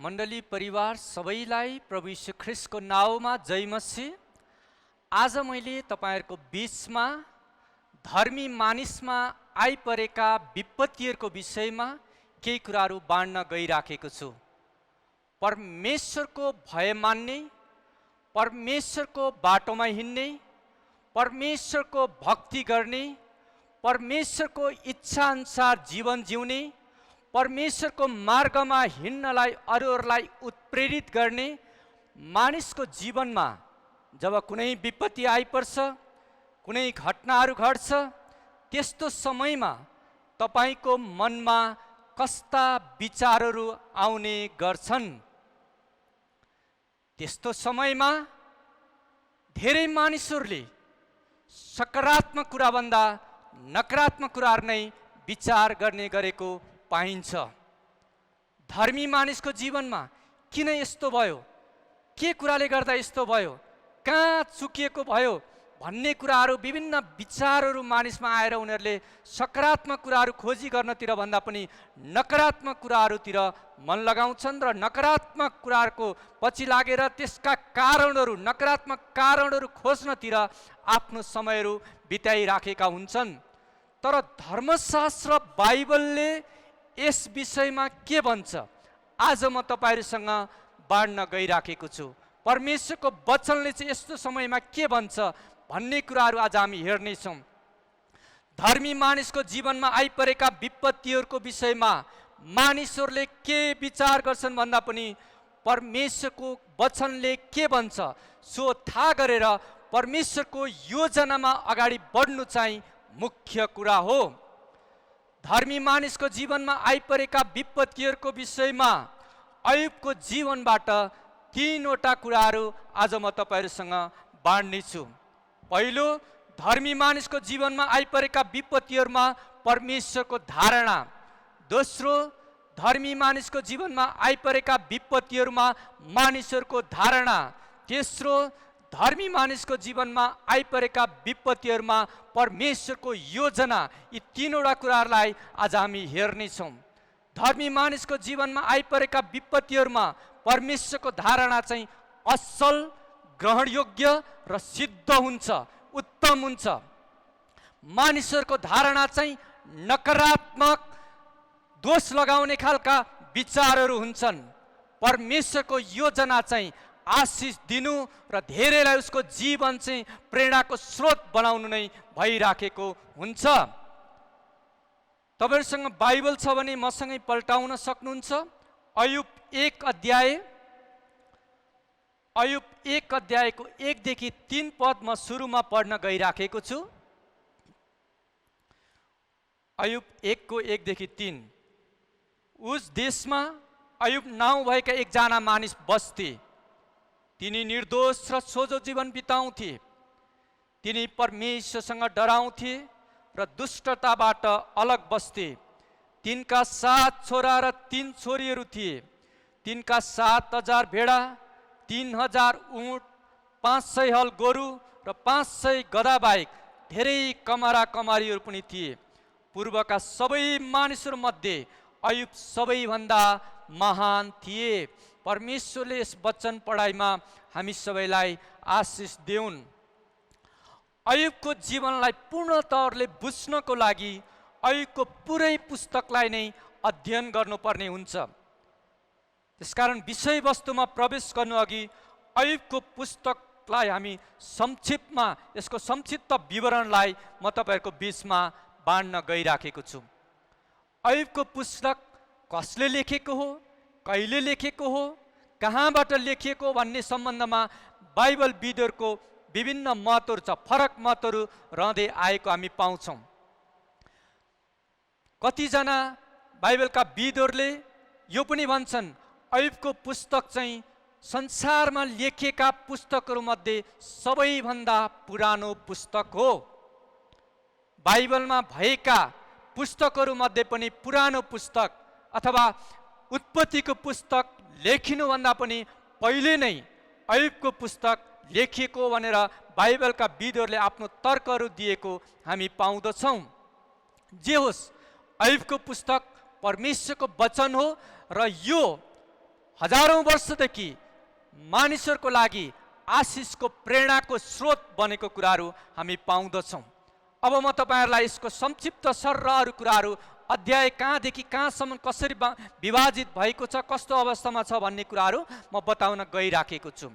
मण्डली परिवार सबैलाई प्रभु यीशु ख्रीष्टको नाउँमा जय मसीह। आज मैले तपाईहरुको बीचमा धर्मी मानिसमा आइपरेका विपत्तिहरुको विषयमा केही कुराहरू बाँड्न गइराखेको छु। परमेश्वरको भय मान्ने, परमेश्वरको बाटोमा हिँड्ने, परमेश्वरको भक्ति गर्ने, परमेश्वरको इच्छा अनुसार जीवन जिउने, परमेश्वरको मार्गमा हिँड्नलाई अरूहरूलाई उत्प्रेरित गर्ने मानिसको जीवनमा जब कुनै विपत्ति आइपर्छ, कुनै घटनाहरू घट्छ, त्यस्तो समयमा तपाईको मनमा कस्ता विचारहरू आउने गर्छन्। त्यस्तो समयमा धेरै मानिसहरूले सकारात्मक कुराभन्दा नकारात्मक कुराहरू नै विचार गर्ने गरेको पाइन्छ। धर्मी मानिसको जीवनमा किन यस्तो भयो, के कुराले गर्दा यस्तो भयो, कहाँ चुकिएको भयो भन्ने कुराहरू विभिन्न विचारहरू मानिसमा आएर उनीहरूले सकारात्मक कुराहरू खोजी गर्नतिर भन्दा पनि नकारात्मक कुराहरूतिर मन लगाउँछन् र नकारात्मक कुराहरूको पछि लागेर त्यसका कारणहरू, नकारात्मक कारणहरू खोज्नतिर आफ्नो समयहरू बिताइराखेका हुन्छन्। तर धर्मशास्त्र बाइबलले यस विषयमा के भन्छ आज म तपाईहरुसँग बाँड्न गइराखेको छु। परमेश्वरको वचनले चाहिँ यस्तो समयमा के भन्छ भन्ने कुराहरू आज हामी हेर्नेछौँ। धर्मी मानिसको जीवनमा आइपरेका विपत्तिहरूको विषयमा मानिसहरूले के विचार गर्छन् भन्दा पनि परमेश्वरको वचनले के भन्छ सो थाहा गरेर परमेश्वरको योजनामा अगाडि बढ्नु चाहिँ मुख्य कुरा हो। धर्मी मानिसको जीवनमा आइपरेका विपत्तिहरूको विषयमा अयुबको जीवनबाट तीनवटा कुराहरू आज म तपाईहरुसँग बाँड्नेछु। पहिलो, धर्मी मानिसको जीवनमा आइपरेका विपत्तिहरूमा परमेश्वरको धारणा। दोस्रो, धर्मी मानिसको जीवनमा आइपरेका विपत्तिहरूमा मानिसहरूको धारणा। तेस्रो, धर्मी मानिसको जीवनमा आइपरेका विपत्तिहरूमा परमेश्वरको योजना। यी तीनवटा कुराहरूलाई आज हामी हेर्नेछौँ। धर्मी मानिसको जीवनमा आइपरेका विपत्तिहरूमा परमेश्वरको धारणा चाहिँ असल, ग्रहणयोग्य र सिद्ध हुन्छ, उत्तम हुन्छ। मानिसहरूको धारणा चाहिँ नकारात्मक, दोष लगाउने खालका विचारहरू हुन्छन्। परमेश्वरको योजना चाहिँ आशिष दिनु र धेरैलाई उसको जीवन चाहिँ प्रेरणाको स्रोत बनाउनु नै भइराखेको हुन्छ। तपाईहरुसँग बाइबल छ भने मसँगै पल्टाउन सक्नुहुन्छ। अयुब 1 अध्यायको 1 देखि 3 पद म सुरुमा पढ्न गइराखेको छु। अयुब 1 को 1 देखि 3। उस देशमा अयुब नाउँ भएका एकजना मानिस बस्थे। तिनी निर्दोष र सोझो जीवन बिताउँथे। तिनी परमेश्वरसँग डराउँथे र दुष्टताबाट अलग बस्थे। तिनका 7 छोरा र 3 छोरीहरू थिए। तिनका 7,000 भेडा, 3,000 ऊँट, 500 हल गोरु र 500 गधा बाहेक धेरै कमारा कमारीहरू पनि थिए। पूर्वका सबै मानिसहरू मध्ये अयुब सबैभन्दा महान थिए। परमेश्वरले यस वचन पढाइमा हामी सबैलाई आशिष देऊन्। अयुबको जीवनलाई पूर्ण तौरले बुझ्नको लागि अयुबको पुरै पुस्तकलाई नै अध्ययन गर्नुपर्ने हुन्छ। त्यसकारण विषयवस्तुमा प्रवेश गर्नु अघि अयुबको पुस्तकलाई हामी संक्षिप्तमा यसको संक्षिप्त विवरणलाई म तपाईहरुको बीचमा बाँड्न गइराखेको छु। अयुबको पुस्तक कसले लेखेको हो, कहिले लेखेको हो, कहाँबाट लेखिएको भन्ने सम्बन्धमा बाइबल विदहरूको विभिन्न मतहरू छ, फरक मतहरू रहँदै आएको हामी पाउँछौँ। कतिजना बाइबलका विदहरूले यो पनि भन्छन् अयुबको पुस्तक चाहिँ संसारमा लेखिएका पुस्तकहरूमध्ये सबैभन्दा पुरानो पुस्तक हो। बाइबलमा भएका पुस्तकहरूमध्ये पनि पुरानो पुस्तक अथवा उत्पत्तिको पुस्तक लेखिनुभन्दा पनि पहिले नै अयुबको पुस्तक लेखिएको भनेर बाइबलका विदहरूले आफ्नो तर्कहरू दिएको हामी पाउँदछौँ। जे होस्, अयुबको पुस्तक परमेश्वरको वचन हो र यो हजारौं वर्षदेखि मानिसहरूको लागि आशिषको प्रेरणाको स्रोत बनेको कुराहरू हामी पाउँदछौँ। अब म तपाईँहरूलाई यसको संक्षिप्त सररहरू कुराहरू अध्याय कहाँदेखि कहाँसम्म कसरी विभाजित भएको छ, कस्तो अवस्थामा छ भन्ने कुराहरू म बताउन गइराखेको छु।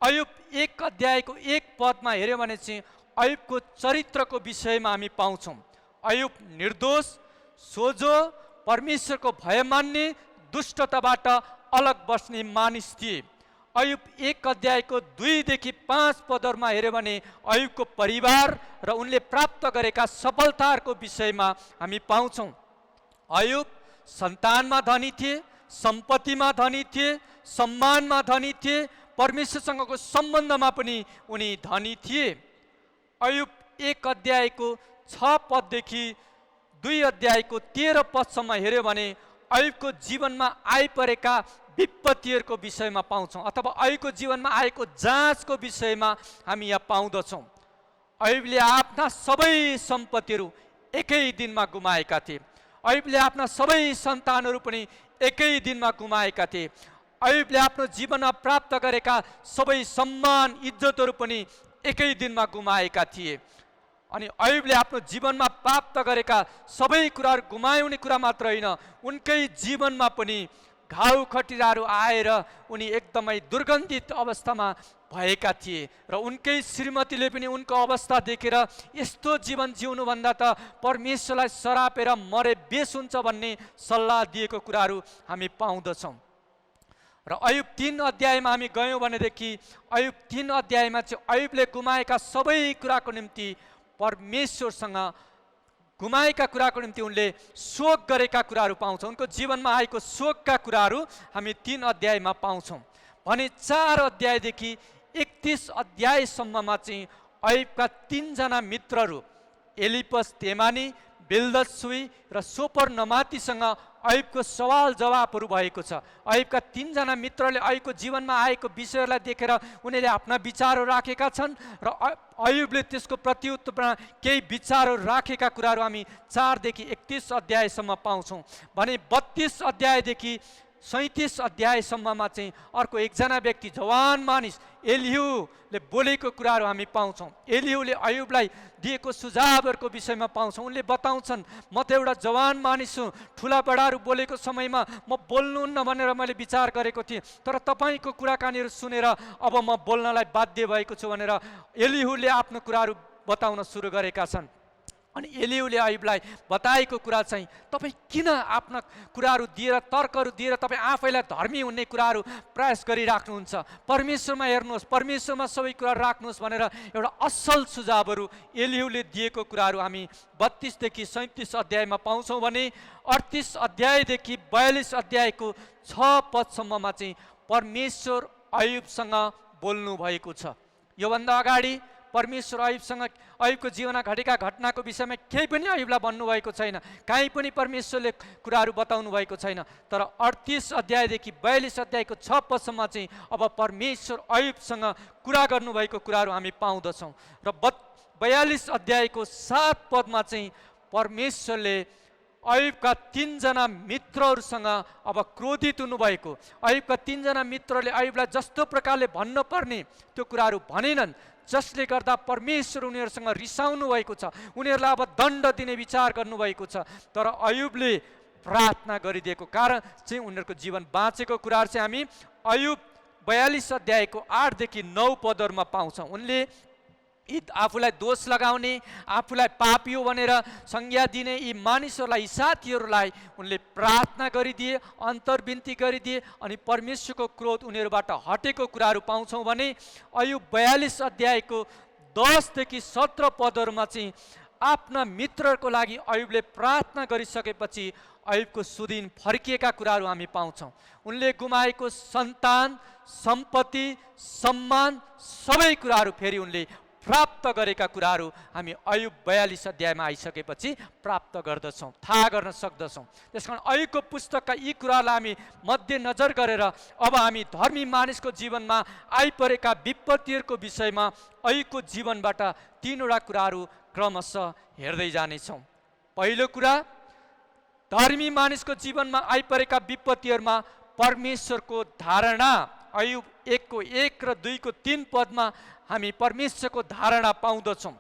अयुब 1 अध्यायको 1 पदमा हेऱ्यो भने चाहिँ अयुबको चरित्रको विषयमा हामी पाउँछौँ। अयुब निर्दोष, सोझो, परमेश्वरको भय मान्ने, दुष्टताबाट अलग बस्ने मानिस थिए। अयुब 1 अध्यायको 2 देखि 5 पदहरूमा हेऱ्यो भने अयुबको परिवार र उनले प्राप्त गरेका सफलताहरूको विषयमा हामी पाउँछौँ। अयुब सन्तानमा धनी थिए, सम्पत्तिमा धनी थिए, सम्मानमा धनी थिए, परमेश्वरसँगको सम्बन्धमा पनि उनी धनी थिए। अयुब 1 अध्यायको 6 पददेखि 2 अध्यायको 13 पदसम्म हेऱ्यो भने अयुबको जीवनमा आइपरेका विपत्तिहरूको विषयमा पाउँछौँ, अथवा अयुबको जीवनमा आएको जाँचको विषयमा हामी यहाँ पाउँदछौँ। अयुबले आफ्ना सबै सम्पत्तिहरू एकै दिनमा गुमाएका थिए। अयुबले आफ्ना सबै सन्तानहरू पनि एकै दिनमा गुमाएका थिए। अयुबले आफ्नो जीवनमा प्राप्त गरेका सबै सम्मान इज्जतहरू पनि एकै दिनमा गुमाएका थिए। अनि अयुबले आफ्नो जीवनमा प्राप्त गरेका सबै कुराहरू गुमाउने कुरा मात्र होइन, उनकै जीवनमा पनि घाउ खटिराहरू आएर उनी एकदमै दुर्गन्धित अवस्थामा भएका थिए र उनकै श्रीमतीले पनि उनको अवस्था देखेर यस्तो जीवन जिउनुभन्दा त परमेश्वरलाई सरापेर मरे बेस हुन्छ भन्ने सल्लाह दिएको कुराहरू हामी पाउँदछौँ। र अयुब 3 अध्यायमा हामी गयौँ भनेदेखि अयुब 3 अध्यायमा चाहिँ अयुबले गुमाएका सबै कुराको निम्ति परमेश्वरसँग गुमाएका कुराको निम्ति उनले शोक गरेका कुराहरू पाउँछौँ। उनको जीवनमा आएको शोकका कुराहरू हामी 3 अध्यायमा पाउँछौँ भने 4 अध्यायदेखि 31 अध्यायसम्ममा चाहिँ अयुबका 3 जना मित्रहरू एलिपस तेमानी, बिल्दद सुई र सोपर नमातीसँग अयुबको सवाल जवाबहरू भएको छ। अयुबका 3 जना मित्रले अयुबको जीवनमा आएको विषयहरूलाई देखेर उनीहरूले आफ्ना विचारहरू राखेका छन् र अयुबले त्यसको प्रत्युत्तरमा केही विचारहरू राखेका कुराहरू हामी 4 देखि 31 अध्यायसम्म पाउँछौँ भने 32 अध्यायदेखि 37 अध्यायसम्ममा चाहिँ अर्को एकजना व्यक्ति जवान मानिस एलिहुले बोलेको कुराहरू हामी पाउँछौँ। एलिहुले अयुबलाई दिएको सुझावहरूको विषयमा पाउँछौँ। उनले बताउँछन्, म त एउटा जवान मानिस हुँ, ठुला बडाहरू बोलेको समयमा म बोल्नुहुन्न भनेर मैले विचार गरेको थिएँ, तर तपाईँको कुराकानीहरू सुनेर अब म बोल्नलाई बाध्य भएको छु भनेर एलिहुले आफ्नो कुराहरू बताउन सुरु गरेका छन्। अनि एलिहुले अयुबलाई बताएको कुरा चाहिँ तपाईँ किन आफ्ना कुराहरू दिएर तर्कहरू दिएर तपाईँ आफैलाई धर्मी हुने कुराहरू प्रयास गरिराख्नुहुन्छ, परमेश्वरमा हेर्नुहोस्, परमेश्वरमा सबै कुरा राख्नुहोस् भनेर एउटा असल सुझावहरू एलिहुले दिएको कुराहरू हामी 32 देखि 37 अध्यायमा पाउँछौँ भने 38 अध्यायदेखि 42 अध्यायको 6 पदसम्ममा चाहिँ परमेश्वर अयुबसँग बोल्नु भएको छ। योभन्दा अगाडि परमेश्वर अयुबसँग अयुबको जीवनमा घटेका घटनाको विषयमा केही पनि अयुबलाई भन्नुभएको छैन, काहीँ पनि परमेश्वरले कुराहरू बताउनु भएको छैन। तर 38 अध्यायदेखि 42 अध्यायको 6 पदसम्म चाहिँ अब परमेश्वर अयुबसँग कुरा गर्नुभएको कुराहरू हामी पाउँदछौँ र 42 अध्यायको 7 पदमा चाहिँ परमेश्वरले अयुबका 3 जना मित्रहरूसँग अब क्रोधित हुनुभएको, अयुबका 3 जना मित्रले अयुबलाई जस्तो प्रकारले भन्नुपर्ने त्यो कुराहरू भनेनन्, जसले गर्दा परमेश्वर उनीहरूसँग रिसाउनु भएको छ, उनीहरूलाई अब दण्ड दिने विचार गर्नुभएको छ। तर अयुबले प्रार्थना गरिदिएको कारण चाहिँ उनीहरूको जीवन बाँचेको कुराहरू चाहिँ हामी अयुब 42 अध्यायको 8 देखि 9 पदहरूमा पाउँछौँ। उनले आफूलाई दोष लगाउने, आफूलाई पापी हो भनेर संज्ञा दिने यी मानिसहरूलाई, यी साथीहरूलाई उनले प्रार्थना गरिदिए, अन्तर्विन्ती गरिदिए अनि परमेश्वरको क्रोध उनीहरूबाट हटेको कुराहरू पाउँछौँ भने अयुब 42 अध्यायको 10 देखि 17 पदहरूमा चाहिँ आफ्ना मित्रहरूको लागि अयुबले प्रार्थना गरिसकेपछि अयुबको सुदिन फर्किएका कुराहरू हामी पाउँछौँ। उनले गुमाएको सन्तान, सम्पत्ति, सम्मान सबै कुराहरू फेरि उनले प्राप्त गरेका कुराहरू हामी अयुब 42 अध्यायमा आइसकेपछि प्राप्त गर्दछौँ, थाहा गर्न सक्दछौँ। त्यसकारण अयुबको पुस्तकका यी कुराहरूलाई हामी मध्यनजर गरेर अब हामी धर्मी मानिसको जीवनमा आइपरेका विपत्तिहरूको विषयमा अयुबको जीवनबाट 3वटा कुराहरू क्रमशः हेर्दै जानेछौँ। पहिलो कुरा, धर्मी मानिसको जीवनमा आइपरेका विपत्तिहरूमा परमेश्वरको धारणा अयुब 1:1 र 2:3 पदमा हामी परमेश्वरको धारणा पाउँदछौँ।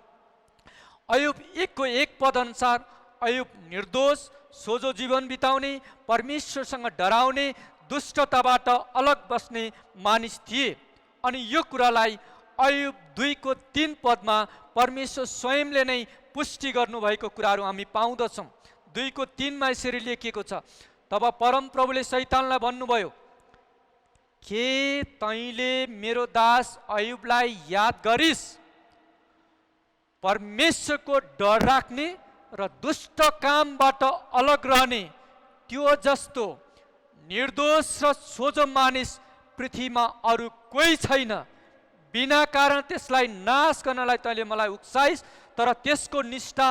अयुब 1:1 पद अनुसार अयुब निर्दोष सोझो जीवन बिताउने, परमेश्वरसँग डराउने, दुष्टताबाट अलग बस्ने मानिस थिए। अनि यो कुरालाई अयुब 2:3 पदमा परमेश्वर स्वयंले नै पुष्टि गर्नुभएको कुराहरू हामी पाउँदछौँ। 2:3 मा यसरी लेखिएको छ, तब परमप्रभुले शैतानलाई भन्नुभयो, के तैँले मेरो दास अयुबलाई याद गरिस्? परमेश्वरको डर राख्ने र दुष्ट कामबाट अलग रहने त्यो जस्तो निर्दोष र सोझो मानिस पृथ्वीमा अरू कोही छैन। बिना कारण त्यसलाई नाश गर्नलाई तैँले मलाई उक्साइस्, तर त्यसको निष्ठा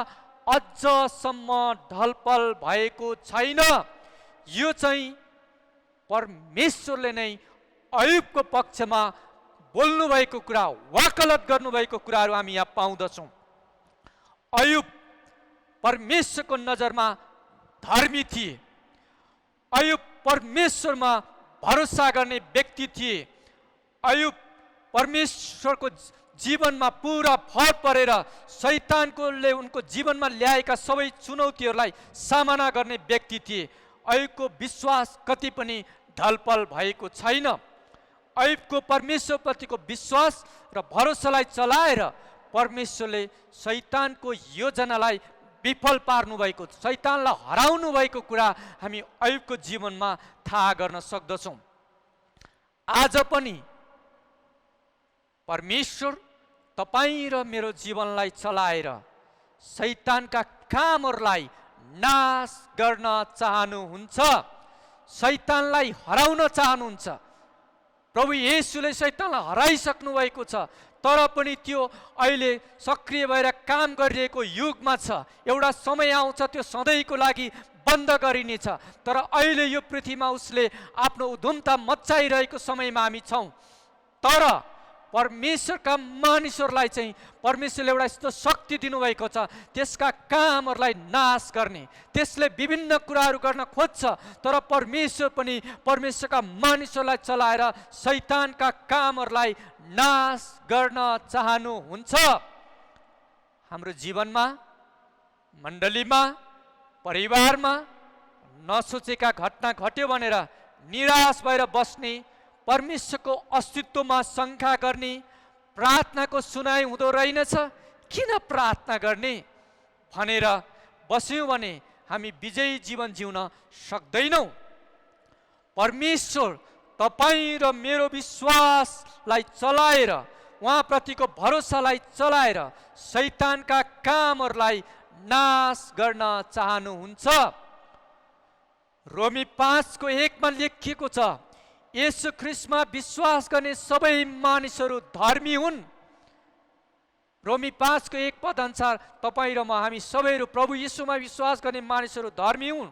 अझसम्म ढलपल भएको छैन। यो चाहिँ परमेश्वरले नै अयुबको पक्षमा बोल्नुभएको कुरा, वकालत गर्नुभएको कुराहरू हामी यहाँ पाउँदछौँ। अयुब परमेश्वरको नजरमा धर्मी थिए। अयुब परमेश्वरमा भरोसा गर्ने व्यक्ति थिए। अयुब परमेश्वरको जीवनमा पुरा भर परेर शैतानकोले उनको जीवनमा ल्याएका सबै चुनौतीहरूलाई सामना गर्ने व्यक्ति थिए। अयुबको विश्वास कति पनि ढलपल भएको छैन। अयुबको परमेश्वरप्रतिको विश्वास र भरोसालाई चलाएर परमेश्वरले शैतानको योजनालाई विफल पार्नु भएको, शैतानलाई हराउनु भएको कुरा हामी अयुबको जीवनमा थाहा गर्न सक्दछौँ। आज पनि परमेश्वर तपाईँ र मेरो जीवनलाई चलाएर शैतानका कामहरूलाई नाश गर्न चाहनुहुन्छ, शैतानलाई हराउन चाहनुहुन्छ। प्रभु येशूले शैतानलाई हराइसक्नु भएको छ, तर पनि त्यो अहिले सक्रिय भएर काम गरिरहेको युगमा छ। एउटा समय आउँछ त्यो सधैँको लागि बन्द गरिनेछ, तर अहिले यो पृथ्वीमा उसले आफ्नो उधुमता मच्चाइरहेको समयमा हामी छौँ। तर परमेश्वरका मानिसहरूलाई चाहिँ परमेश्वरले एउटा यस्तो शक्ति दिनुभएको छ, त्यसका कामहरूलाई नाश गर्ने, त्यसले विभिन्न कुराहरू गर्न खोज्छ, तर परमेश्वर पनि परमेश्वरका मानिसहरूलाई चलाएर शैतानका कामहरूलाई नाश गर्न चाहनुहुन्छ। हाम्रो जीवनमा, मण्डलीमा, परिवारमा नसोचेका घटना घट्यो भनेर निराश भएर बस्ने, परमेश्वरको अस्तित्वमा शङ्का गर्ने, प्रार्थनाको सुनाइ हुँदो रहेनछ, किन प्रार्थना गर्ने भनेर बस्यौँ भने हामी विजयी जीवन जिउन सक्दैनौँ। परमेश्वर तपाईँ र मेरो विश्वासलाई चलाएर, उहाँप्रतिको भरोसालाई चलाएर शैतानका कामहरूलाई नाश गर्न चाहनुहुन्छ। रोमी 5:1 मा लेखिएको छ, येशू ख्रीष्टमा विश्वास गर्ने सबै मानिसहरू धर्मी हुन्। रोमी 5:1 पद अनुसार तपाईँ र म, हामी सबैहरू प्रभु येशूमा विश्वास गर्ने मानिसहरू धर्मी हुन्।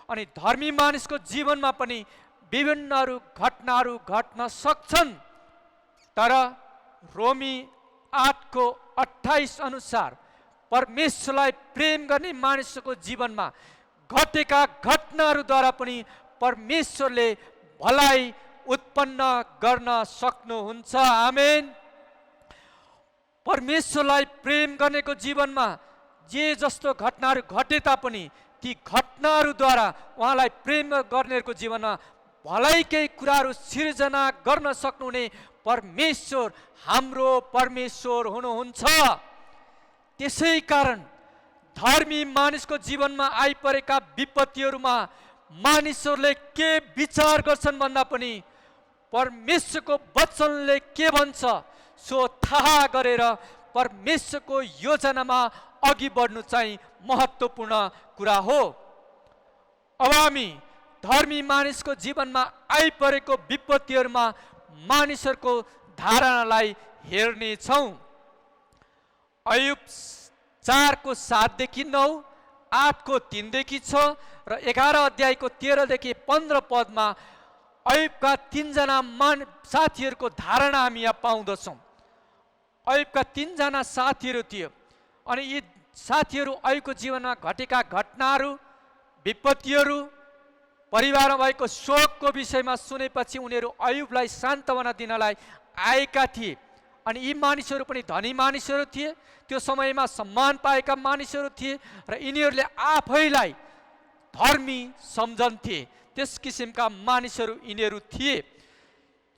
अनि धर्मी मानिसको जीवनमा पनि विभिन्नहरू घटनाहरू घट्न सक्छन्, तर रोमी 8:28 अनुसार परमेश्वरलाई प्रेम गर्ने मानिसको जीवनमा घटेका घटनाहरूद्वारा पनि परमेश्वरले भलाइ उत्पन्न गर्न सक्नुहुन्छ। आमेन। परमेश्वरलाई प्रेम गर्नेको जीवनमा जे जस्तो घटनाहरू घटे तापनि ती घटनाहरूद्वारा उहाँलाई प्रेम गर्नेको जीवनमा भलाइकै कुराहरू सिर्जना गर्न सक्नुहुने परमेश्वर हाम्रो परमेश्वर हुनुहुन्छ। त्यसै कारण धर्मी मानिसको जीवनमा आइपरेका विपत्तिहरूमा मानिसहरूले के विचार गर्छन् भन्दा पनि परमेश्वरको वचनले के भन्छ सो थाहा गरेर परमेश्वरको योजनामा अघि बढ्नु चाहिँ महत्त्वपूर्ण कुरा हो। अब हामी धर्मी मानिसको जीवनमा आइपरेको विपत्तिहरूमा मानिसहरूको धारणालाई हेर्नेछौँ। अयुब 4:7-9, 8:3-6 र 11 अध्यायको 13 - 15 पदमा अयुबका 3 जना साथीहरूको धारणा हामी यहाँ पाउँदछौँ। अयुबका 3 जना साथीहरू थियो, अनि यी साथीहरू अयुबको जीवनमा घटेका घटनाहरू, विपत्तिहरू परिवारमा भएको शोकको विषयमा सुनेपछि उनीहरू अयुबलाई सान्त्वना दिनलाई आएका थिए। अनि यी मानिसहरू पनि धनी मानिसहरू थिए, त्यो समयमा सम्मान पाएका मानिसहरू थिए र यिनीहरूले आफैलाई धर्मी सम्झन्थे। त्यस किसिमका मानिसहरू यिनीहरू थिए।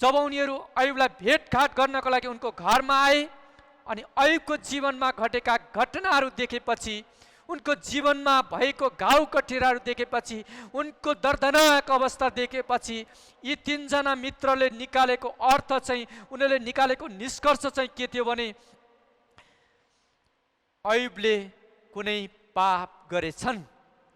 जब उनीहरू अयुबलाई भेटघाट गर्नको लागि उनको घरमा आए अनि अयुबको जीवनमा घटेका घटनाहरू देखेपछि, उनको जीवनमा भएको घाउ कटिराहरू देखेपछि, उनको दर्दनाक अवस्था देखेपछि यी तीनजना मित्रले निकालेको अर्थ चाहिँ, उनीहरूले निकालेको निष्कर्ष चाहिँ के थियो भने अयुबले कुनै पाप गरेछन्।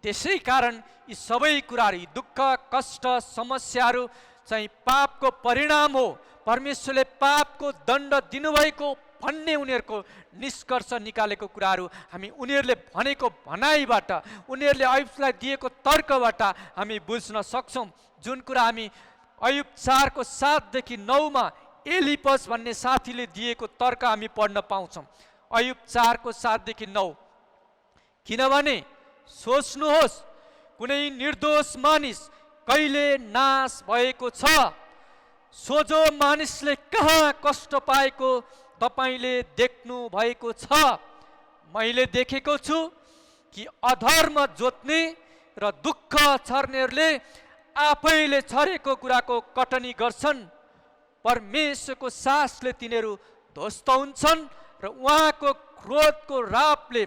त्यसै कारण यी सबै कुराहरू, यी दुःख कष्ट समस्याहरू चाहिँ पापको परिणाम हो, परमेश्वरले पापको दण्ड दिनुभएको भन्ने उनीहरूको निष्कर्ष निकालेको कुराहरू हामी उनीहरूले भनेको भनाइबाट, उनीहरूले अयुबलाई दिएको तर्कबाट हामी बुझ्न सक्छौँ। जुन कुरा हामी अयुब 4 को 7 देखि 9 मा एलिपस भन्ने साथीले दिएको तर्क हामी पढ्न पाउँछौँ। अयुब 4 को 7 देखि 9, किनभने सोच्नुहोस्, कुनै निर्दोष मानिस कहिले नाश भएको छ? सोझो मानिसले कहाँ कष्ट पाएको तपाईले देख्नु भएको छ? मैले देखेको छु कि अधर्म जोत्ने र दुःख छर्नेहरूले आफैले छरेको कुराको कटनी गर्छन्। परमेश्वरको सासले तिनीहरू ध्वस्त हुन्छन् र उहाँको क्रोधको रापले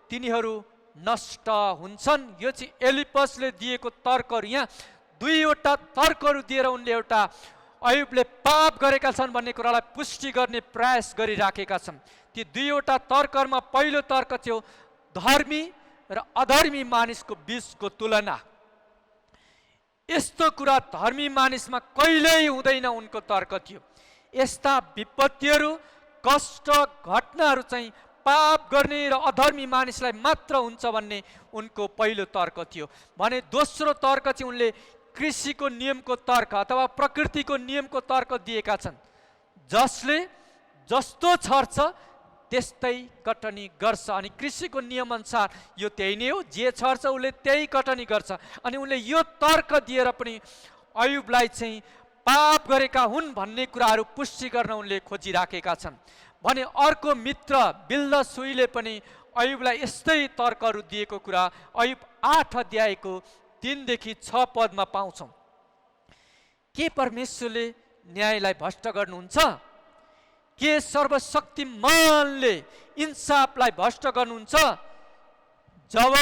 तिनीहरू नष्ट हुन्छन्। यो चाहिँ एलिपसले दिएको तर्कहरू। यहाँ दुईवटा तर्कहरू दिएर उनले एउटा अयुबले पाप गरेका छन् भन्ने कुरालाई पुष्टि गर्ने प्रयास गरिराखेका छन्। ती दुईवटा तर्कमा पहिलो तर्क थियो धर्मी र अधर्मी मानिसको बीचको तुलना। यस्तो कुरा धर्मी मानिसमा कहिल्यै हुँदैन उनको तर्क थियो। यस्ता विपत्तिहरू कष्ट घटनाहरू चाहिँ पाप गर्ने र अधर्मी मानिसलाई मात्र हुन्छ भन्ने उनको पहिलो तर्क थियो भने दोस्रो तर्क चाहिँ उनले कृषिको नियमको तर्क अथवा प्रकृतिको नियमको तर्क दिएका छन्। जसले जस्तो छर्छ त्यस्तै कटनी गर्छ। अनि कृषिको नियम अनुसार यो त्यही नै हो, जे छर्छ उसले त्यही कटनी गर्छ। अनि उनले यो तर्क दिएर पनि अयुबलाई चाहिँ पाप गरेका हुन् भन्ने कुराहरू पुष्टि गर्न उनले खोजिराखेका छन् भने अर्को मित्र बिल्दसुईले पनि अयुबलाई यस्तै तर्कहरू दिएको कुरा अयुब 8 अध्यायको 3 देखि 6 पदमा पाउँछौँ। के परमेश्वरले न्यायलाई भ्रष्ट गर्नुहुन्छ? के सर्वशक्तिमानले इन्साफलाई भ्रष्ट गर्नुहुन्छ? जब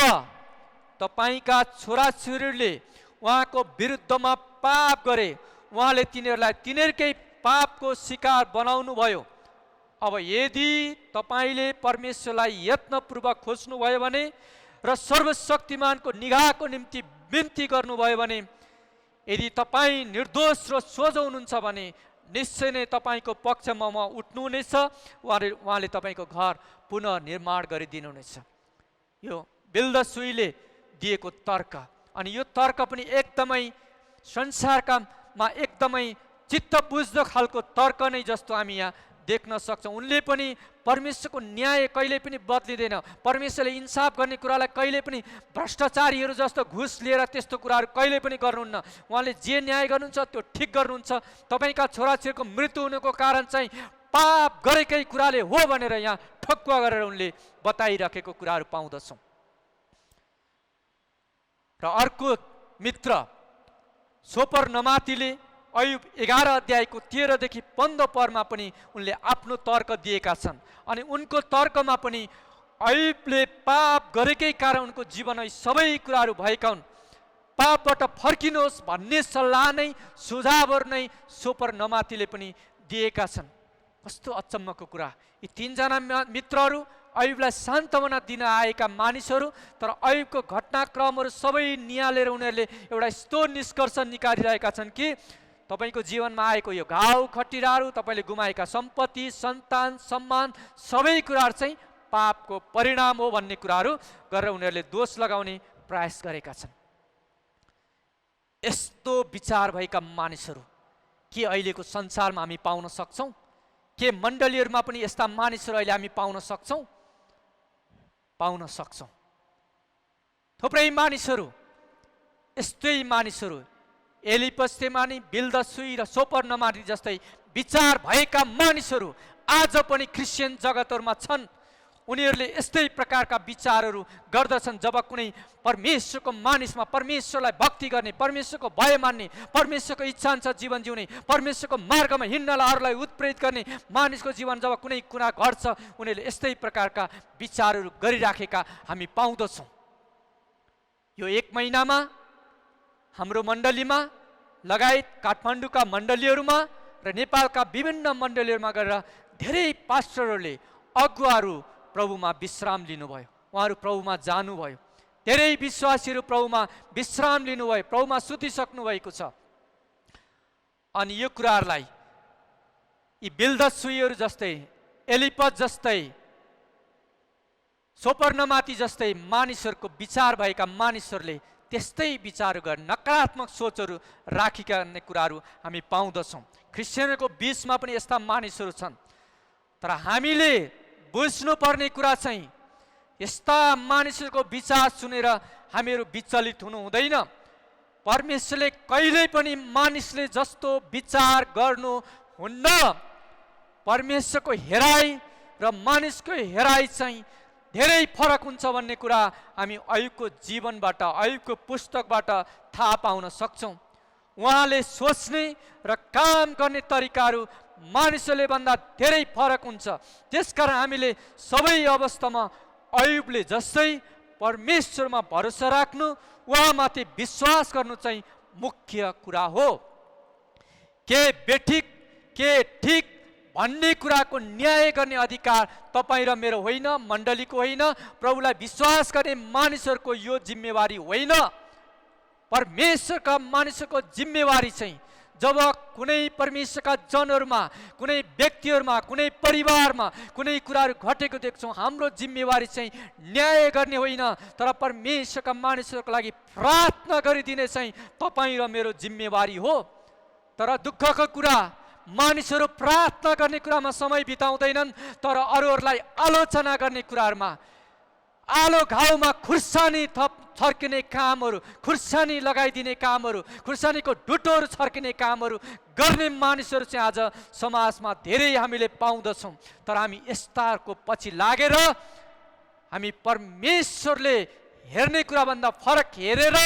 तपाईका छोराछोरीले उहाँको विरुद्धमा पाप गरे, उहाँले तिनीहरूलाई तिनीहरूकै पापको शिकार बनाउनु भयो। अब यदि तपाईले परमेश्वरलाई यत्नपूर्वक खोज्नुभयो भने र सर्वशक्तिमानको निगाहको निम्ति बिन्ती गर्नुभयो भने, यदि तपाईँ निर्दोष र सोझो हुनुहुन्छ भने निश्चय नै तपाईँको पक्षमा म उठ्नुहुनेछ। उहाँले तपाईँको घर पुनः निर्माण गरिदिनुहुनेछ। यो बिल्दसुईले दिएको तर्क। अनि यो तर्क पनि एकदमै संसारकामा एकदमै चित्त बुझ्दो खालको तर्क नै जस्तो हामी यहाँ देख्न सक्छौँ। उनले पनि परमेश्वरको न्याय कहिले पनि बदलिँदैन। परमेश्वरले इन्साफ गर्ने कुरालाई कहिले पनि भ्रष्टाचारीहरू जस्तो घुस लिएर त्यस्तो कुराहरू कहिले पनि गर्नुहुन्न। उहाँले जे न्याय गर्नुहुन्छ त्यो ठिक गर्नुहुन्छ। तपाईँका छोराछोरीको मृत्यु हुनुको कारण चाहिँ पाप गरेकै कुराले हो भनेर यहाँ ठक्कुवा गरेर उनले बताइराखेको कुराहरू पाउँदछौँ। र अर्को मित्र सोपर नमातीले अयुब 11 अध्यायको 13 देखि 15 पदमा पनि उनले आफ्नो तर्क दिएका छन्। अनि उनको तर्कमा पनि अयुबले पाप गरेकै कारण उनको जीवनमा सबै कुराहरू भएका हुन्। पापबाट फर्किनुहोस् भन्ने सल्लाह नै सुझावहरू नै सोपर नमातीले पनि दिएका छन्। कस्तो अचम्मको कुरा! यी तीनजना मित्रहरू अयुबलाई सान्त्वना दिन आएका मानिसहरू, तर अयुबको घटनाक्रमहरू सबै निहालेर उनीहरूले एउटा यस्तो निष्कर्ष निकालिरहेका छन् कि तपाईको जीवनमा आएको यो घाउ खटिराहरू, तपाईले गुमाएका सम्पत्ति, सन्तान, सम्मान सबै कुराहरू चाहिँ पापको परिणाम हो भन्ने कुराहरू गरेर उनीहरूले दोष लगाउने प्रयास गरेका छन्। यस्तो विचार भएका मानिसहरू के अहिलेको संसारमा हामी पाउन सक्छौँ? के मण्डलीहरूमा पनि यस्ता मानिसहरू अहिले हामी पाउन सक्छौँ? पाउन सक्छौँ। थुप्रै मानिसहरू यस्तै मानिसहरू एलिपस तेमानी, बिल्दसुई र सोपर नमानी जस्तै विचार भएका मानिसहरू आज पनि क्रिस्चियन जगतहरूमा छन्। उनीहरूले यस्तै प्रकारका विचारहरू गर्दछन्। जब कुनै परमेश्वरको मानिसमा परमेश्वरलाई भक्ति गर्ने, परमेश्वरको भय मान्ने, परमेश्वरको इच्छा अनुसार जीवन जिउने, परमेश्वरको मार्गमा हिँड्नलाई अरूलाई उत्प्रेरित गर्ने मानिसको जीवन जब कुनै कुरा घट्छ, उनीहरूले यस्तै प्रकारका विचारहरू गरिराखेका हामी पाउँदछौँ। यो एक महिनामा हाम्रो मण्डलीमा लगायत काठमाडौँका मण्डलीहरूमा र नेपालका विभिन्न मण्डलीहरूमा गएर धेरै पास्टरहरूले, अगुवाहरू प्रभुमा विश्राम लिनुभयो। उहाँहरू प्रभुमा जानुभयो। धेरै विश्वासीहरू प्रभुमा विश्राम लिनुभयो, प्रभुमा सुतिसक्नु भएको छ। अनि यो कुराहरूलाई यी बिल्दसुईहरू जस्तै, एलिपस जस्तै, सोपर्नमाती जस्तै मानिसहरूको विचार भएका मानिसहरूले त्यस्तै विचार गर्ने, नकारात्मक सोचहरू राखिने कुराहरू हामी पाउँदछौँ। क्रिस्चियनहरूको बिचमा पनि यस्ता मानिसहरू छन्। तर हामीले बुझ्नुपर्ने कुरा चाहिँ यस्ता मानिसहरूको विचार सुनेर हामीहरू विचलित हुनु हुँदैन। परमेश्वरले कहिल्यै पनि मानिसले जस्तो विचार गर्नु हुन्न। परमेश्वरको हेराइ र मानिसको हेराइ चाहिँ धेरै फरक हुन्छ भन्ने कुरा हामी अयुबको जीवनबाट, अयुबको पुस्तकबाट थाहा पाउन सक्छौँ। उहाँले सोच्ने र काम गर्ने तरिकाहरू मानिसहरूले भन्दा धेरै फरक हुन्छ। त्यसकारण हामीले सबै अवस्थामा अयुबले जस्तै परमेश्वरमा भरोसा राख्नु, उहाँमाथि विश्वास गर्नु चाहिँ मुख्य कुरा हो। के बेठिक के ठिक भन्ने कुराको न्याय गर्ने अधिकार तपाईँ र मेरो होइन, मण्डलीको होइन, प्रभुलाई विश्वास गर्ने मानिसहरूको यो जिम्मेवारी होइन। परमेश्वरका मानिसहरूको जिम्मेवारी चाहिँ जब कुनै परमेश्वरका जनहरूमा, कुनै व्यक्तिहरूमा, कुनै परिवारमा कुनै कुराहरू घटेको देख्छौँ, हाम्रो जिम्मेवारी चाहिँ न्याय गर्ने होइन, तर परमेश्वरका मानिसहरूको लागि प्रार्थना गरिदिने चाहिँ तपाईँ र मेरो जिम्मेवारी हो। तर दुःखको कुरा, मानिसहरू प्रार्थना गर्ने कुरामा समय बिताउँदैनन्, तर अरूहरूलाई आलोचना गर्ने कुराहरूमा, आलो घाउमा खुर्सानी छर्किने कामहरू, खुर्सानी लगाइदिने कामहरू, खुर्सानीको ढुटोहरू छर्किने कामहरू गर्ने मानिसहरू चाहिँ आज समाजमा धेरै हामीले पाउँदछौँ। तर हामी यस्ताहरूको पछि लागेर हामी परमेश्वरले हेर्ने कुराभन्दा फरक हेरेर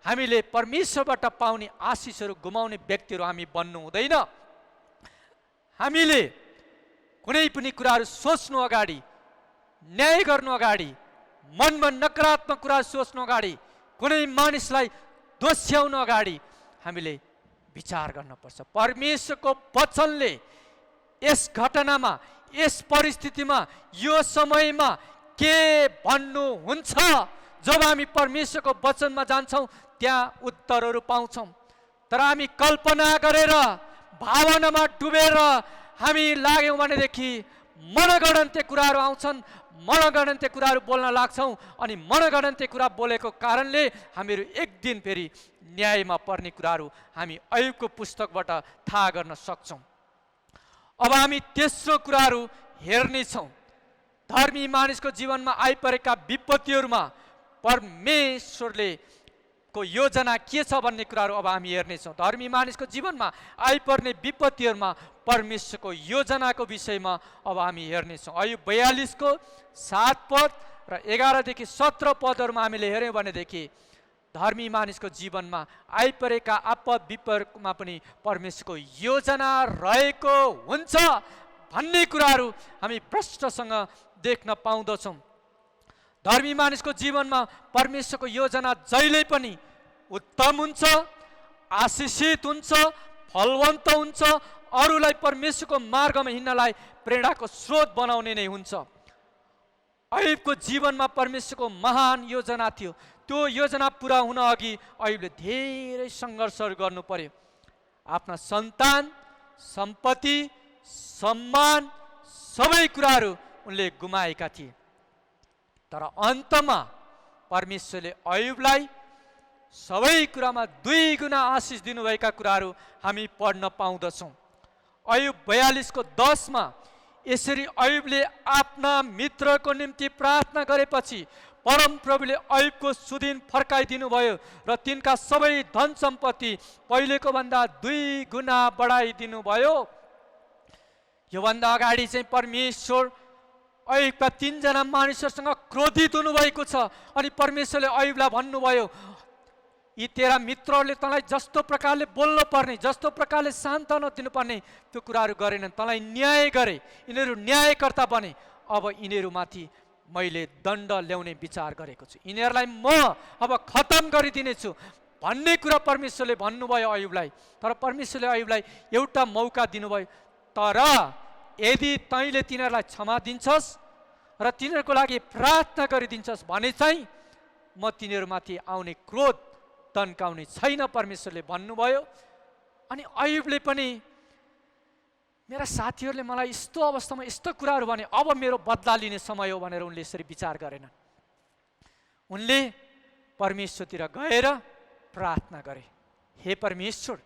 हामीले परमेश्वरबाट पाउने आशिषहरू गुमाउने व्यक्तिहरू हामी बन्नु हुँदैन। हामीले कुनै पनि कुराहरू सोच्नु अगाडि, न्याय गर्नु अगाडि, मनमा नकारात्मक कुरा सोच्नु अगाडि, कुनै मानिसलाई दोस्याउनु अगाडि हामीले विचार गर्नुपर्छ। परमेश्वरको वचनले यस घटनामा, यस परिस्थितिमा, यो समयमा के भन्नुहुन्छ, जब हामी परमेश्वरको वचनमा जान्छौँ त्यहाँ उत्तरहरू पाउँछौँ। तर हामी कल्पना गरेर, भावनामा डुबेर हामी लाग्यौँ भनेदेखि मनगढन्ते कुराहरू आउँछन्, मनगढन्ते कुराहरू बोल्न लाग्छौँ, अनि मनगढन्ते कुरा बोलेको कारणले हामीहरू एक दिन फेरि न्यायमा पर्ने कुराहरू हामी अयुबको पुस्तकबाट थाहा गर्न सक्छौँ। अब हामी तेस्रो कुराहरू हेर्नेछौँ। धर्मी मानिसको जीवनमा आइपरेका विपत्तिहरूमा परमेश्वरले को योजना के छ भन्ने कुराहरू अब हामी हेर्नेछौँ। धर्मी मानिसको जीवनमा आइपर्ने विपत्तिहरूमा परमेश्वरको योजनाको विषयमा अब हामी हेर्नेछौँ। अयुब 42 को 7 पद र 11 देखि 17 पदहरूमा हामीले हेऱ्यौँ भनेदेखि धर्मी मानिसको जीवनमा आइपरेका आपद विपदमा पनि परमेश्वरको योजना रहेको हुन्छ भन्ने कुराहरू हामी प्रष्टसँग देख्न पाउँदछौँ। धर्मी मानिसको जीवनमा परमेश्वरको योजना जहिले पनि उत्तम हुन्छ, आशिषित हुन्छ, फलवन्त हुन्छ, अरूलाई परमेश्वरको मार्गमा हिँड्नलाई प्रेरणाको स्रोत बनाउने नै हुन्छ। अयुबको जीवनमा परमेश्वरको महान योजना थियो। त्यो योजना पुरा हुन अघि अयुबले धेरै सङ्घर्षहरू गर्नु पर्यो। आफ्ना सन्तान, सम्पत्ति, सम्मान सबै कुराहरू उनले गुमाएका थिए। तर अन्तमा परमेश्वरले अयुबलाई सबै कुरामा 2 गुणा आशिष दिनुभएका कुराहरू हामी पढ्न पाउँदछौँ। अयुब 42 को 10 मा यसरी अयुबले आफ्ना मित्रको निम्ति प्रार्थना गरेपछि परमप्रभुले अयुबको सुदिन फर्काइदिनु भयो र तिनका सबै धन सम्पत्ति पहिलेको भन्दा 2 गुणा बढाइदिनु भयो। योभन्दा अगाडि चाहिँ परमेश्वर अयुबका 3 जना मानिसहरूसँग क्रोधित हुनुभएको छ अनि परमेश्वरले अयुबलाई भन्नुभयो, यी तेरा मित्रहरूले तँलाई जस्तो प्रकारले बोल्नु पर्ने, जस्तो प्रकारले सान्त्वना दिनुपर्ने त्यो कुराहरू गरेनन्, तँलाई न्याय गरे, यिनीहरू न्यायकर्ता बने। अब यिनीहरूमाथि मैले दण्ड ल्याउने विचार गरेको छु, यिनीहरूलाई म अब खतम गरिदिनेछु भन्ने कुरा परमेश्वरले भन्नुभयो अयुबलाई। तर परमेश्वरले अयुबलाई एउटा मौका दिनुभयो, तर यदि तैँले तिनीहरूलाई क्षमा दिन्छस् र तिनीहरूको लागि प्रार्थना गरिदिन्छस् भने चाहिँ म तिनीहरूमाथि आउने क्रोध तन्काउने छैन, परमेश्वरले भन्नुभयो। अनि अयुबले पनि मेरा साथीहरूले मलाई यस्तो अवस्थामा यस्तो कुराहरू भने अब मेरो बदला लिने समय हो भनेर उनले यसरी विचार गरेनन्। उनले परमेश्वरतिर गएर प्रार्थना गरे, हे परमेश्वर,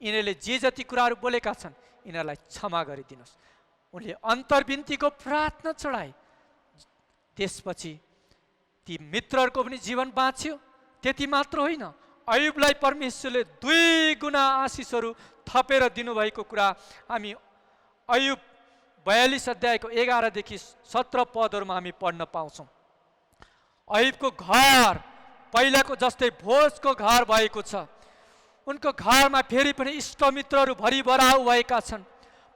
यिनीहरूले जे जति कुराहरू बोलेका छन् यिनीहरूलाई क्षमा गरिदिनुहोस्। उनले अन्तर्विन्तीको प्रार्थना चढाए। त्यसपछि ती मित्रहरूको पनि जीवन बाँच्यो। त्यति मात्र होइन, अयुबलाई परमेश्वरले 2 गुणा आशिषहरू थपेर दिनुभएको कुरा हामी अयुब 42 अध्यायको 11 देखि 17 पदहरूमा हामी पढ्न पाउँछौँ। अयुबको घर पहिलाको जस्तै भोजको घर भएको छ। उनको घरमा फेरि पनि इष्टमित्रहरू भरिभराउ भएका छन्।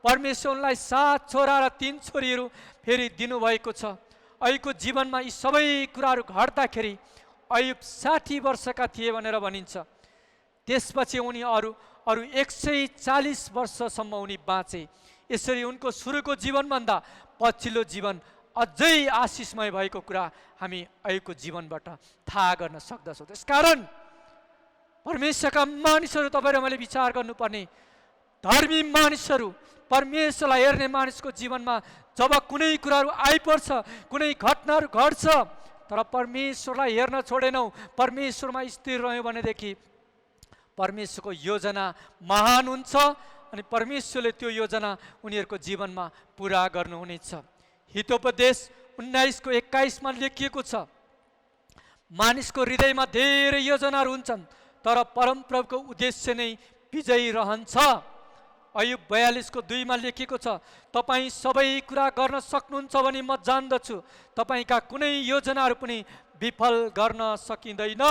परमेश्वर उनलाई 7 छोरा र 3 छोरीहरू फेरि दिनुभएको छ। अयुबको जीवनमा यी सबै कुराहरू घट्दाखेरि अयुब 60 वर्षका थिए भनेर भनिन्छ। त्यसपछि उनी अरू 140 वर्षसम्म उनी बाँचे। यसरी उनको सुरुको जीवनभन्दा पछिल्लो जीवन अझै आशिषमय भएको कुरा हामी अयुबको जीवनबाट थाहा गर्न सक्दछौँ। त्यसकारण परमेश्वरका मानिसहरू तपाईँ र मैले विचार गर्नुपर्ने, धर्मी मानिसहरू, परमेश्वरलाई हेर्ने मानिसको जीवनमा जब कुनै कुराहरू आइपर्छ, कुनै घटनाहरू घट्छ, तर परमेश्वरलाई हेर्न छोडेनौँ, परमेश्वरमा स्थिर रह्यौँ भनेदेखि परमेश्वरको योजना महान हुन्छ अनि परमेश्वरले त्यो योजना उनीहरूको जीवनमा पुरा गर्नुहुनेछ। हितोपदेश 19:21 लेखिएको छ, मानिसको हृदयमा धेरै योजनाहरू हुन्छन् तर परमप्रभुको उद्देश्य नै विजयी रहन्छ। अयुब 42:2 लेखिएको छ, तपाईँ सबै कुरा गर्न सक्नुहुन्छ भने म जान्दछु, तपाईँका कुनै योजनाहरू पनि विफल गर्न सकिँदैन।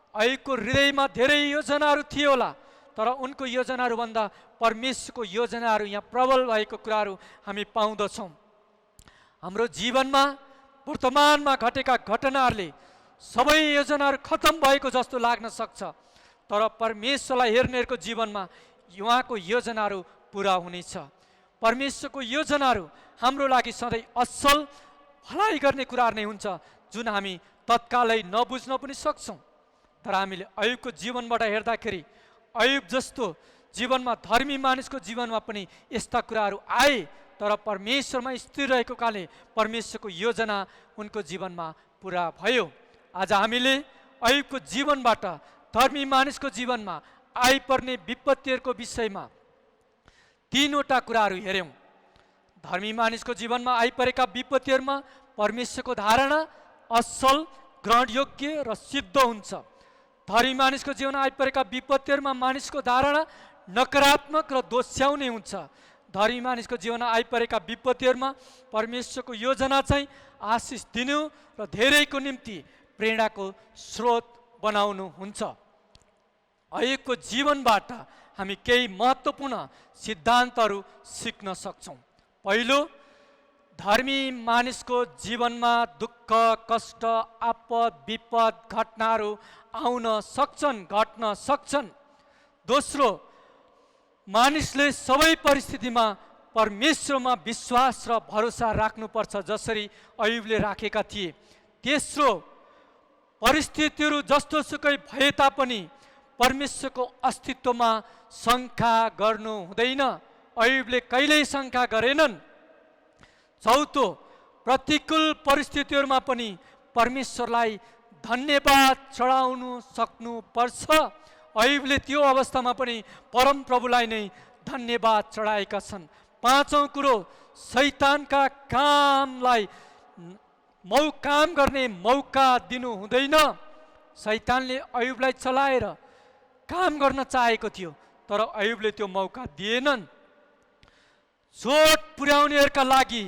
अयुबको हृदयमा धेरै योजनाहरू थियो होला, तर उनको योजनाहरूभन्दा परमेश्वरको योजनाहरू यहाँ प्रबल भएको कुराहरू हामी पाउँदछौँ। हाम्रो जीवनमा वर्तमानमा घटेका घटनाहरूले सबै योजनाहरू खतम भएको जस्तो लाग्न सक्छ, तर परमेश्वरलाई हेर्नेहरूको जीवनमा उहाँको योजनाहरू पुरा हुनेछ। परमेश्वरको योजनाहरू हाम्रो लागि सधैँ असल भलाइ गर्ने कुराहरू नै हुन्छ, जुन हामी तत्कालै नबुझ्न पनि सक्छौँ। तर हामीले अयुबको जीवनबाट हेर्दाखेरि अयुब जस्तो जीवनमा धर्मी मानिसको जीवनमा पनि यस्ता कुराहरू आए, तर परमेश्वरमा स्थिर रहेको कारणले परमेश्वरको योजना उनको जीवनमा पुरा भयो। आज हामीले अयुबको जीवनबाट धर्मी मानिसको जीवनमा आइपर्ने विपत्तिहरूको विषयमा 3वटा कुराहरू हेऱ्यौँ। धर्मी मानिसको जीवनमा आइपरेका विपत्तिहरूमा परमेश्वरको धारणा असल, ग्रहणयोग्य र सिद्ध हुन्छ। धर्मी मानिसको जीवनमा आइपरेका विपत्तिहरूमा मानिसको धारणा नकारात्मक र दोस्याउने हुन्छ। धर्मी मानिसको जीवनमा आइपरेका विपत्तिहरूमा परमेश्वरको योजना चाहिँ आशिष दिनु र धेरैको निम्ति प्रेरणाको स्रोत बनाउनु हुन्छ। अयुबको जीवनबाट हामी केही महत्त्वपूर्ण सिद्धान्तहरू सिक्न सक्छौँ। पहिलो, धर्मी मानिसको जीवनमा दुःख, कष्ट, आपद, विपद, घटनाहरू आउन सक्छन्, घट्न सक्छन्। दोस्रो, मानिसले सबै परिस्थितिमा परमेश्वरमा विश्वास र भरोसा राख्नुपर्छ, जसरी अयुबले राखेका थिए। तेस्रो, परिस्थितिहरू जस्तोसुकै भए तापनि परमेश्वरको अस्तित्वमा शङ्का गर्नु हुँदैन। अयुबले कहिल्यै शङ्का गरेनन्। चौथो, प्रतिकूल परिस्थितिहरूमा पनि परमेश्वरलाई धन्यवाद चढाउनु सक्नुपर्छ। अयुबले त्यो अवस्थामा पनि परमप्रभुलाई नै धन्यवाद चढाएका छन्। पाँचौं कुरो, शैतानका कामलाई काम गर्ने मौका दिनु हुँदैन। शैतानले अयुबलाई चलाएर काम गर्न चाहेको थियो, तर अयुबले त्यो मौका दिएनन्। चोट पुर्याउनेहरूका लागि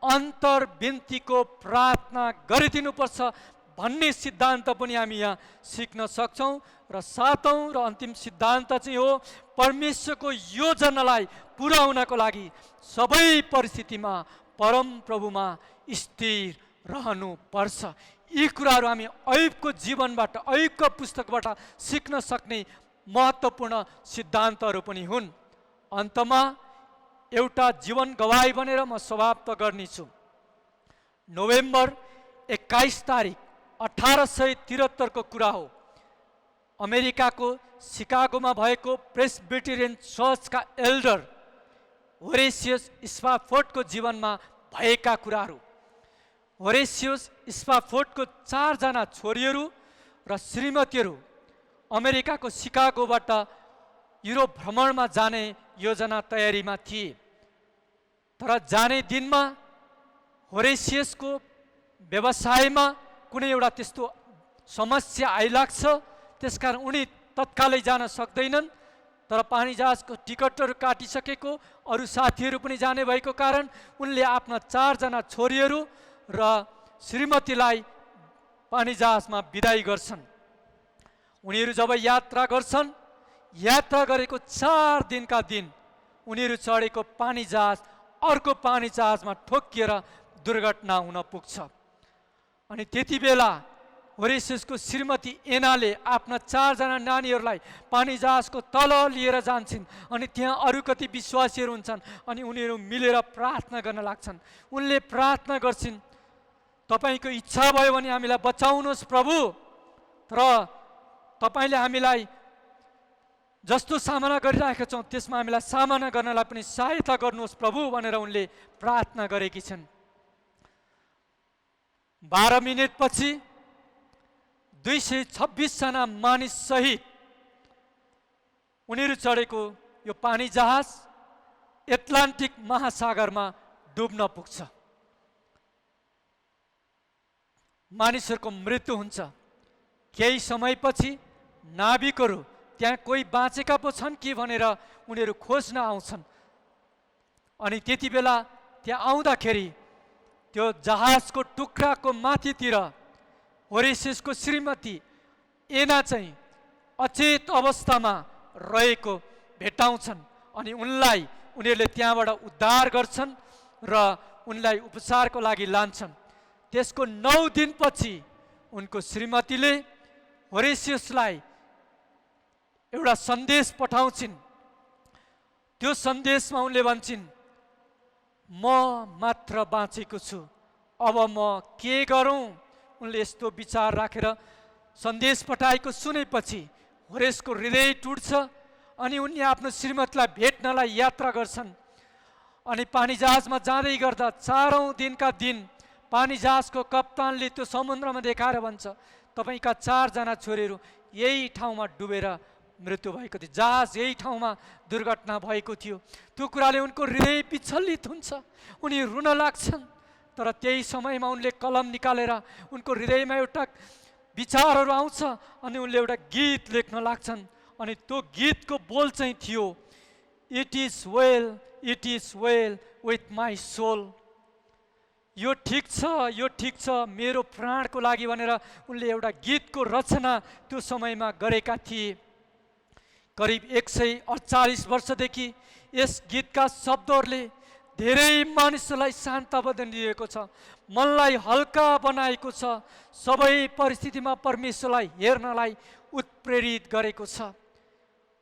अन्तर्विन्तीको प्रार्थना गरिदिनुपर्छ भन्ने सिद्धान्त पनि हामी यहाँ सिक्न सक्छौँ। र सातौं र अन्तिम सिद्धान्त चाहिँ हो, परमेश्वरको योजनालाई पुरा हुनको लागि सबै परिस्थितिमा परमप्रभुमा स्थिर रहनुपर्छ। यी कुराहरू हामी अयुबको जीवनबाट, अयुबको पुस्तकबाट सिक्न सक्ने महत्त्वपूर्ण सिद्धान्तहरू पनि हुन्। अन्तमा एउटा जीवन गवाही बनेर म समाप्त गर्नेछु। नोभेम्बर 21 तारिक 1873 को कुरा हो। अमेरिकाको सिकागोमा भएको प्रेस्बिटेरियन चर्चका एल्डर होरेसियस स्पाफोर्डको जीवनमा भएका कुराहरू। होरेसियस स्पाफोर्डको 4 जना छोरीहरू र श्रीमतीहरू अमेरिकाको सिकागोबाट युरोप भ्रमणमा जाने योजना तयारीमा थिए। तर जाने दिनमा होरेसियसको व्यवसायमा कुनै एउटा त्यस्तो समस्या आइलाग्छ, त्यसकारण उनी तत्कालै जान सक्दैनन्। तर पानी जहाजको टिकटहरू काटिसकेको, अरू साथीहरू पनि जाने भएको कारण उनले आफ्ना 4 जना छोरीहरू र श्रीमतीलाई पानी जहाजमा बिदाई गर्छन्। उनीहरू जब यात्रा गर्छन्, यात्रा गरेको 4 दिनका दिन उनीहरू चढेको पानी जहाज अर्को पानी जहाजमा ठोक्किएर दुर्घटना हुन पुग्छ। अनि त्यति बेला होरेसियसको श्रीमती एनाले आफ्ना 4 जना नानीहरूलाई पानी जहाजको तल लिएर जान्छन्। अनि त्यहाँ अरू कति विश्वासीहरू हुन्छन्, अनि उनीहरू मिलेर प्रार्थना गर्न लाग्छन्। उनले प्रार्थना गर्छिन्, तपाईको इच्छा भयो भने हामीलाई बचाउनुहोस् प्रभु, तर तपाईले हामीलाई जस्तो सामना गरिरहेका छौँ त्यसमा हामीलाई सामना गर्नलाई पनि सहायता गर्नुहोस् प्रभु भनेर उनले प्रार्थना गरेकी छन्। 12 मिनेटपछि 226 जना मानिस सहित उनीहरू चढेको यो पानी जहाज एटलान्टिक महासागरमा डुब्न पुग्छ। मानिसहरूको मृत्यु हुन्छ। केही समयपछि नाविकहरू त्यहाँ कोही बाँचेका पो छन् कि भनेर उनीहरू खोज्न आउँछन्। अनि त्यति बेला त्यहाँ आउँदाखेरि त्यो जहाजको टुक्राको माथितिर होरेसियसको श्रीमती एना चाहिँ अचेत अवस्थामा रहेको भेटाउँछन्। अनि उनलाई उनीहरूले त्यहाँबाट उद्धार गर्छन् र उनलाई उपचारको लागि लान्छन्। त्यसको 9 दिनपछि उनको श्रीमतीले होरेसियसलाई एउटा सन्देश पठाउँछिन्। त्यो सन्देशमा उनले भन्छन्, म मात्र बाँचेको छु, अब म के गरौँ? उनले यस्तो विचार राखेर सन्देश पठाएको सुनेपछि होरेसको हृदय टुट्छ। अनि उनले आफ्नो श्रीमतीलाई भेट्नलाई यात्रा गर्छन्। अनि पानी जहाजमा जाँदै गर्दा 4औं दिनका दिन पानी जहाजको कप्तानले त्यो समुद्रमा देखाएर भन्छ, तपाईका 4 जना छोरीहरू यही ठाउँमा डुबेर मृत्यु भएको थियो, जहाज यही ठाउँमा दुर्घटना भएको थियो। त्यो कुराले उनको हृदय विचलित हुन्छ, उनी रुन लाग्छन्। तर त्यही समयमा उनले कलम निकालेर उनको हृदयमा एउटा विचारहरू आउँछ अनि उनले एउटा गीत लेख्न लाग्छन्। अनि त्यो गीतको बोल चाहिँ थियो, it is well with my soul. यो ठिक छ मेरो प्राणको लागि भनेर उनले एउटा गीतको रचना त्यो समयमा गरेका थिए। करिब 148 वर्षदेखि यस गीतका शब्दहरूले धेरै मानिसहरूलाई सान्त्वना दिएको छ, मनलाई हल्का बनाएको छ, सबै परिस्थितिमा परमेश्वरलाई हेर्नलाई उत्प्रेरित गरेको छ।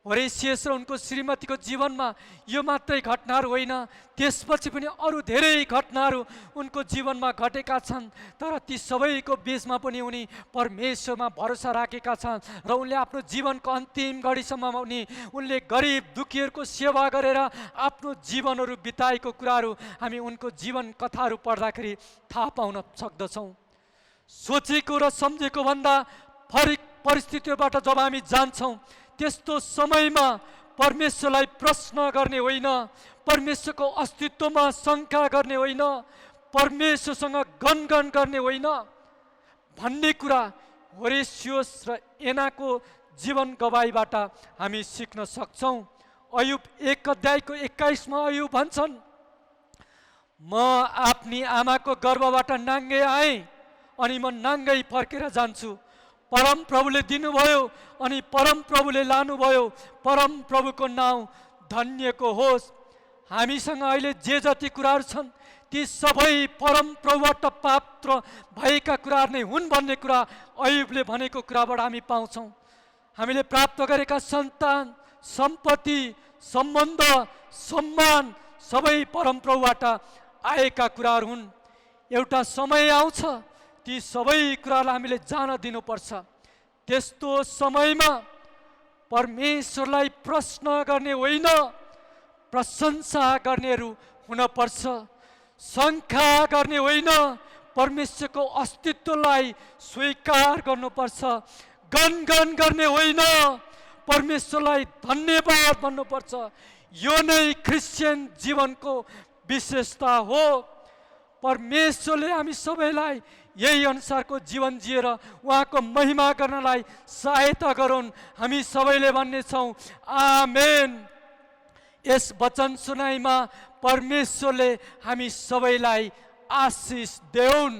होरेसियस र उनको श्रीमतीको जीवनमा यो मात्रै घटनाहरू होइन, त्यसपछि पनि अरू धेरै घटनाहरू उनको जीवनमा घटेका छन्। तर ती सबैको बीचमा पनि उनी परमेश्वरमा भरोसा राखेका छन् र उनले आफ्नो जीवनको अन्तिम घडीसम्म उनले गरिब दुखीहरूको सेवा गरेर आफ्नो जीवनहरू बिताएको कुराहरू हामी उनको जीवन कथाहरू पढ्दाखेरि थाहा पाउन सक्दछौँ। सोचेको र सम्झेको भन्दा फरक परिस्थितिबाट जब हामी जान्छौँ, त्यस्तो समयमा परमेश्वरलाई प्रश्न गर्ने होइन, परमेश्वरको अस्तित्वमा शङ्का गर्ने होइन, परमेश्वरसँग गनगन गर्ने होइन भन्ने कुरा होरेसियोस र एनाको जीवन गवाईबाट हामी सिक्न सक्छौँ। अयुब 1:21 अयुब भन्छन्, म आफ्नी आमाको गर्भबाट नाङ्गै आएँ अनि म नाङ्गै फर्केर जान्छु। परम प्रभुले दिनुभयो अनि परम प्रभुले लानुभयो, परम प्रभुको नाउँ धन्यको होस्। हामीसँग अहिले जे जति कुराहरू छन् ती सबै परम प्रभुबाट प्राप्त भएका कुराहरू नै हुन् भन्ने कुरा अयुबले भनेको कुराबाट हामी पाउँछौँ। हामीले प्राप्त गरेका सन्तान, सम्पत्ति, सम्बन्ध, सम्मान सबै परम प्रभुबाट आएका कुराहरू हुन्। एउटा समय आउँछ ती सबै कुरालाई हामीले जान दिनुपर्छ। त्यस्तो समयमा परमेश्वरलाई प्रश्न गर्ने होइन, प्रशंसा गर्नेहरू हुनपर्छ। शङ्का गर्ने होइन, परमेश्वरको अस्तित्वलाई स्वीकार गर्नुपर्छ। गनगन गर्ने होइन, परमेश्वरलाई धन्यवाद भन्नुपर्छ। यो नै क्रिस्चियन जीवनको विशेषता हो। परमेश्वरले हामी सबैलाई यही अनुसारको जीवन जिएर उहाँको महिमा गर्नलाई सहायता गरून्। हामी सबैले भन्नेछौँ आमेन। यस वचन सुनाइमा परमेश्वरले हामी सबैलाई आशिष देऊन्।